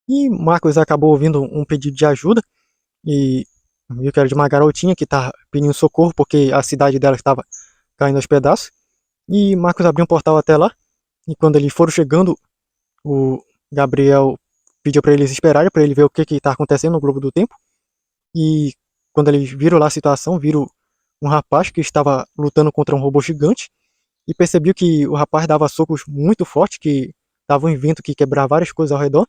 E Marcos acabou ouvindo um pedido de ajuda e viu que era de uma garotinha que estava pedindo socorro porque a cidade dela estava caindo aos pedaços. E Marcos abriu um portal até lá. E quando eles foram chegando, o Gabriel pediu para eles esperarem para ele ver o que está acontecendo no Globo do Tempo. E quando eles viram lá a situação, viram um rapaz que estava lutando contra um robô gigante e percebeu que o rapaz dava socos muito fortes, que dava um vento que quebrava várias coisas ao redor.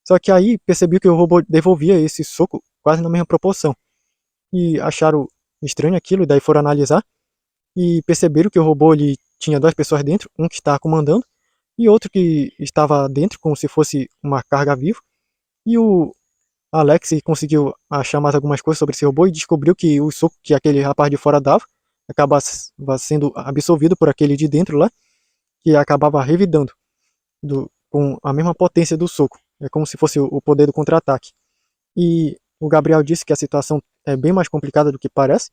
Só que aí percebeu que o robô devolvia esse soco quase na mesma proporção. E acharam estranho aquilo, e daí foram analisar e perceberam que o robô ele tinha duas pessoas dentro, um que estava comandando e outro que estava dentro como se fosse uma carga viva. E o Alex conseguiu achar mais algumas coisas sobre esse robô e descobriu que o soco que aquele rapaz de fora dava acabava sendo absorvido por aquele de dentro lá, que acabava revidando com a mesma potência do soco. É como se fosse o poder do contra-ataque. E o Gabriel disse que a situação é bem mais complicada do que parece,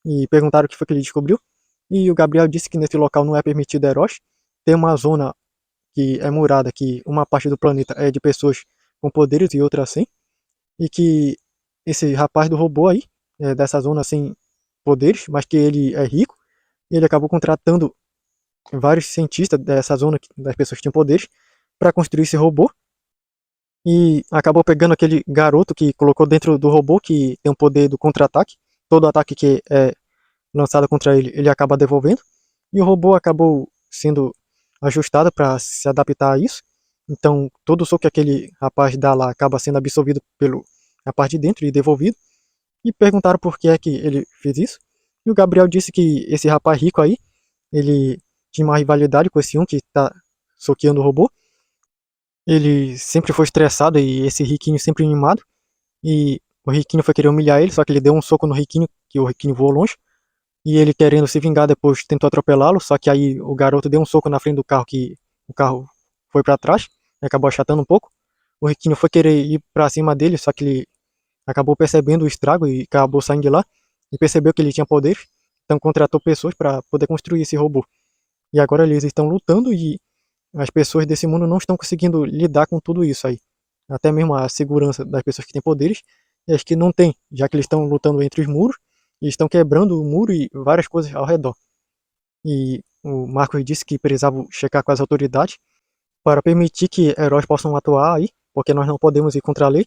e perguntaram o que foi que ele descobriu. E o Gabriel disse que nesse local não é permitido heróis, tem uma zona que é murada, que uma parte do planeta é de pessoas com poderes e outra sem, e que esse rapaz do robô aí, é dessa zona sem poderes, mas que ele é rico, e ele acabou contratando vários cientistas dessa zona das pessoas que tinham poderes para construir esse robô, e acabou pegando aquele garoto que colocou dentro do robô que tem o poder do contra-ataque. Todo ataque que é lançado contra ele, ele acaba devolvendo. E o robô acabou sendo ajustado para se adaptar a isso. Então, todo o soco que aquele rapaz dá lá acaba sendo absorvido pela parte de dentro e devolvido. E perguntaram por que é que ele fez isso. E o Gabriel disse que esse rapaz rico aí, ele tinha uma rivalidade com esse um que está soqueando o robô. Ele sempre foi estressado e esse riquinho sempre mimado. E o riquinho foi querer humilhar ele, só que ele deu um soco no riquinho, que o riquinho voou longe. E ele querendo se vingar depois tentou atropelá-lo, só que aí o garoto deu um soco na frente do carro que o carro foi para trás, e acabou achatando um pouco. O riquinho foi querer ir para cima dele, só que ele acabou percebendo o estrago e acabou saindo de lá e percebeu que ele tinha poderes, então contratou pessoas para poder construir esse robô. E agora eles estão lutando e as pessoas desse mundo não estão conseguindo lidar com tudo isso aí. Até mesmo a segurança das pessoas que têm poderes e as que não têm, já que eles estão lutando entre os muros e estão quebrando o muro e várias coisas ao redor. E o Marcos disse que precisava checar com as autoridades para permitir que heróis possam atuar aí, porque nós não podemos ir contra a lei,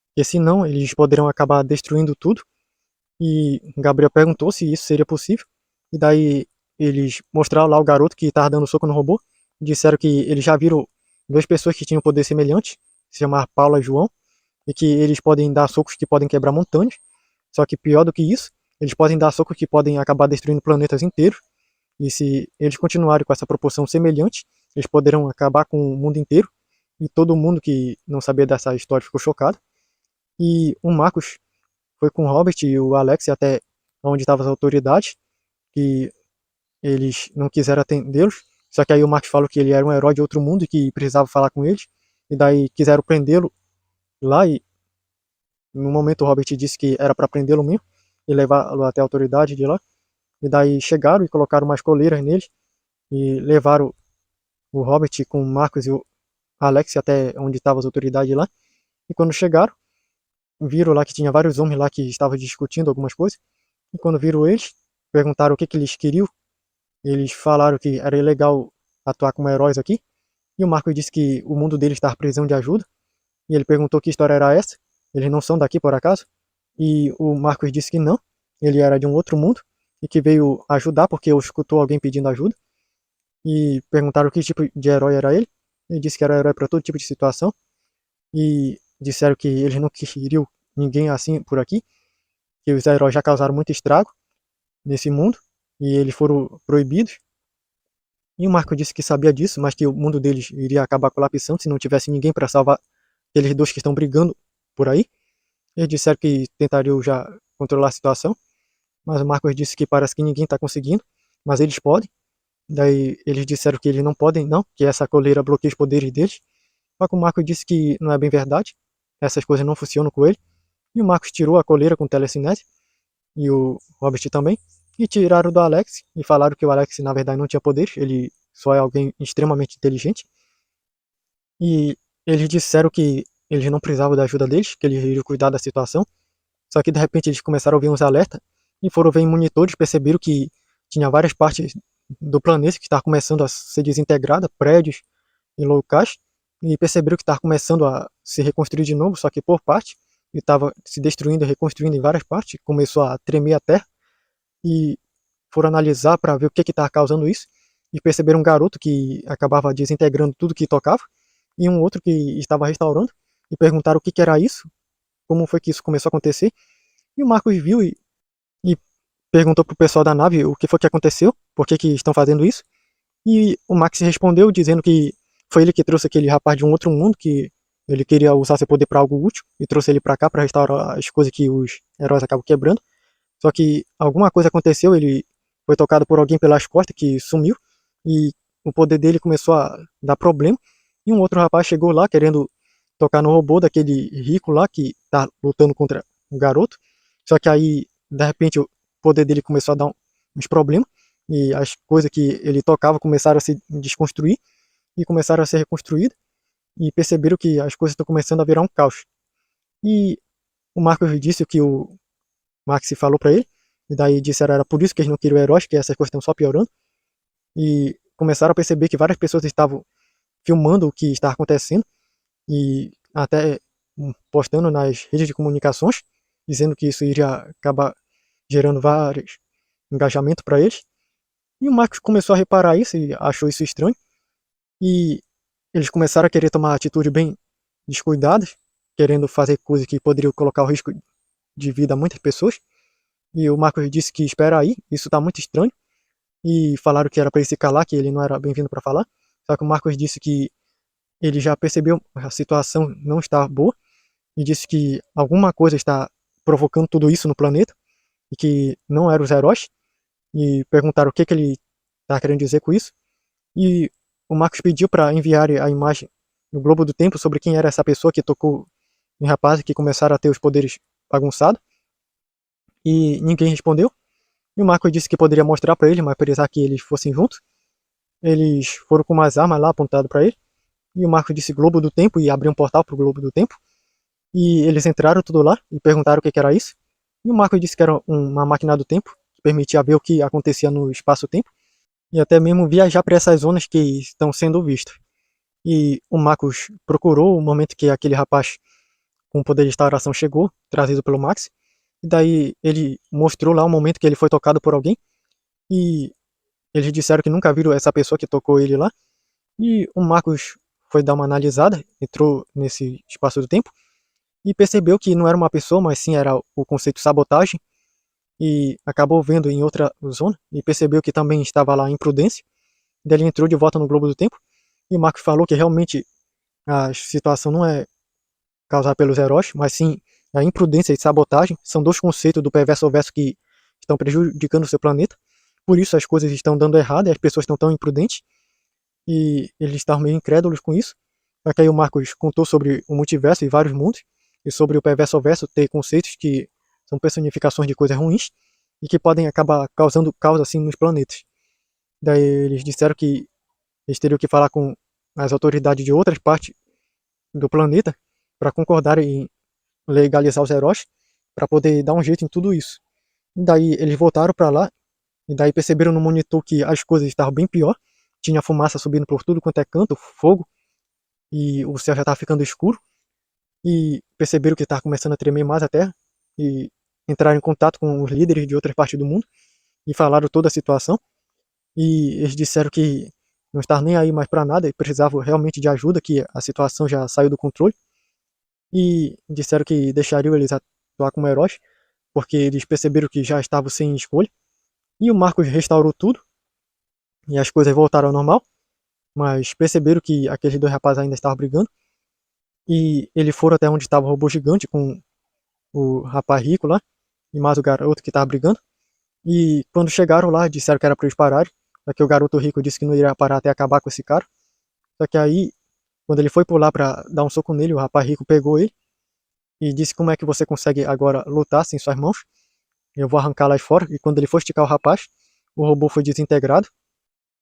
porque senão eles poderão acabar destruindo tudo. E Gabriel perguntou se isso seria possível, e daí eles mostraram lá o garoto que estava dando soco no robô, disseram que eles já viram duas pessoas que tinham poder semelhante, se chamar Paula e João, e que eles podem dar socos que podem quebrar montanhas, só que pior do que isso, eles podem dar socos que podem acabar destruindo planetas inteiros, e se eles continuarem com essa proporção semelhante, eles poderão acabar com o mundo inteiro, e todo mundo que não sabia dessa história ficou chocado. E o Marcos foi com o Robert e o Alex até onde estavam as autoridades, que eles não quiseram atendê-los, só que aí o Marcos falou que ele era um herói de outro mundo e que precisava falar com eles, e daí quiseram prendê-lo lá, e no momento o Robert disse que era para prendê-lo mesmo, e levá-lo até a autoridade de lá, e daí chegaram e colocaram umas coleiras nele, e levaram o Robert com o Marcos e o Alex até onde estavam as autoridades lá, e quando chegaram, viram lá que tinha vários homens lá que estavam discutindo algumas coisas, e quando viram eles, perguntaram o que, que eles queriam, eles falaram que era ilegal atuar como heróis aqui, e o Marcos disse que o mundo deles estava precisando de ajuda, e ele perguntou que história era essa, eles não são daqui por acaso, e o Marcos disse que não, ele era de um outro mundo, e que veio ajudar porque escutou alguém pedindo ajuda, e perguntaram que tipo de herói era ele, ele disse que era herói para todo tipo de situação, e disseram que eles não queriam ninguém assim por aqui, que os heróis já causaram muito estrago nesse mundo, e eles foram proibidos. E o Marco disse que sabia disso, mas que o mundo deles iria acabar colapsando se não tivesse ninguém para salvar aqueles dois que estão brigando por aí. Eles disseram que tentariam já controlar a situação, mas o Marcos disse que parece que ninguém está conseguindo, mas eles podem. Daí eles disseram que eles não podem, não, que essa coleira bloqueia os poderes deles. Só que o Marcos disse que não é bem verdade, essas coisas não funcionam com ele. E o Marcos tirou a coleira com telecinese, e o Robert também, e tiraram do Alex, e falaram que o Alex na verdade não tinha poderes, ele só é alguém extremamente inteligente. E eles disseram que eles não precisavam da ajuda deles, que eles iriam cuidar da situação. Só que de repente eles começaram a ouvir uns alertas e foram ver em monitores, perceberam que tinha várias partes do planeta que estavam começando a ser desintegrada, prédios e locais, e perceberam que estava começando a se reconstruir de novo, só que por parte, e estava se destruindo e reconstruindo em várias partes, começou a tremer a terra, e foram analisar para ver o que estava causando isso, e perceberam um garoto que acabava desintegrando tudo que tocava, e um outro que estava restaurando, e perguntaram o que era isso, como foi que isso começou a acontecer, e o Marcos viu e perguntou pro pessoal da nave o que foi que aconteceu, por que estão fazendo isso, e o Max respondeu dizendo que foi ele que trouxe aquele rapaz de um outro mundo, que ele queria usar seu poder para algo útil, e trouxe ele para cá para restaurar as coisas que os heróis acabam quebrando. Só que alguma coisa aconteceu, ele foi tocado por alguém pelas costas que sumiu, e o poder dele começou a dar problema, e um outro rapaz chegou lá querendo tocar no robô daquele rico lá que tá lutando contra o garoto. Só que aí, de repente, o poder dele começou a dar uns problemas, e as coisas que ele tocava começaram a se desconstruir, e começaram a ser reconstruídas, e perceberam que as coisas estão começando a virar um caos. E o Marcos disse o que o Max falou para ele, e daí disseram era por isso que eles não queriam heróis, que essas coisas estão só piorando, e começaram a perceber que várias pessoas estavam filmando o que estava acontecendo, e até postando nas redes de comunicações, dizendo que isso iria acabar gerando vários engajamentos para eles. E o Marcos começou a reparar isso e achou isso estranho, e eles começaram a querer tomar atitudes bem descuidadas, querendo fazer coisas que poderiam colocar o risco de vida a muitas pessoas. E o Marcos disse que espera aí, isso tá muito estranho. E falaram que era para ele se calar, que ele não era bem-vindo para falar. Só que o Marcos disse que ele já percebeu que a situação não está boa e disse que alguma coisa está provocando tudo isso no planeta e que não eram os heróis. E perguntaram o que ele está querendo dizer com isso. E o Marcos pediu para enviar a imagem no Globo do Tempo sobre quem era essa pessoa que tocou em rapazes que começaram a ter os poderes bagunçados. E ninguém respondeu. E o Marcos disse que poderia mostrar para ele, mas precisava que eles fossem juntos. Eles foram com umas armas lá apontado para ele. E o Marcos disse Globo do Tempo e abriu um portal pro Globo do Tempo. E eles entraram tudo lá e perguntaram o que era isso. E o Marcos disse que era uma máquina do tempo, que permitia ver o que acontecia no espaço-tempo. E até mesmo viajar para essas zonas que estão sendo vistas. E o Marcos procurou o momento que aquele rapaz com o poder de restauração chegou, trazido pelo Max. E daí ele mostrou lá o momento que ele foi tocado por alguém. E eles disseram que nunca viram essa pessoa que tocou ele lá. E o Marcos foi dar uma analisada, entrou nesse espaço do tempo e percebeu que não era uma pessoa, mas sim era o conceito sabotagem. E acabou vendo em outra zona e percebeu que também estava lá imprudência. Daí ele entrou de volta no Globo do Tempo. E o Marcos falou que realmente a situação não é causada pelos heróis, mas sim a imprudência e sabotagem. São dois conceitos do perverso ao verso que estão prejudicando o seu planeta. Por isso as coisas estão dando errado e as pessoas estão tão imprudentes. E eles estavam meio incrédulos com isso. Só que aí o Marcos contou sobre o multiverso e vários mundos, e sobre o perverso ao verso ter conceitos que são personificações de coisas ruins e que podem acabar causando caos assim nos planetas. Daí eles disseram que eles teriam que falar com as autoridades de outras partes do planeta para concordarem em legalizar os heróis, para poder dar um jeito em tudo isso. E daí eles voltaram para lá, e daí perceberam no monitor que as coisas estavam bem pior. Tinha fumaça subindo por tudo quanto é canto, fogo, e o céu já estava ficando escuro. E perceberam que estava começando a tremer mais a terra, e entraram em contato com os líderes de outras partes do mundo, e falaram toda a situação. E eles disseram que não estavam nem aí mais para nada, e precisavam realmente de ajuda, que a situação já saiu do controle. E disseram que deixariam eles atuar como heróis, porque eles perceberam que já estavam sem escolha. E o Marcos restaurou tudo, e as coisas voltaram ao normal, mas perceberam que aqueles dois rapazes ainda estavam brigando. E eles foram até onde estava o robô gigante com o rapaz rico lá, e mais o garoto que estava brigando. E quando chegaram lá, disseram que era para eles pararem, só que o garoto rico disse que não iria parar até acabar com esse cara. Só que aí, quando ele foi pular para dar um soco nele, o rapaz rico pegou ele e disse como é que você consegue agora lutar sem suas mãos. Eu vou arrancá-las fora. E quando ele foi esticar o rapaz, o robô foi desintegrado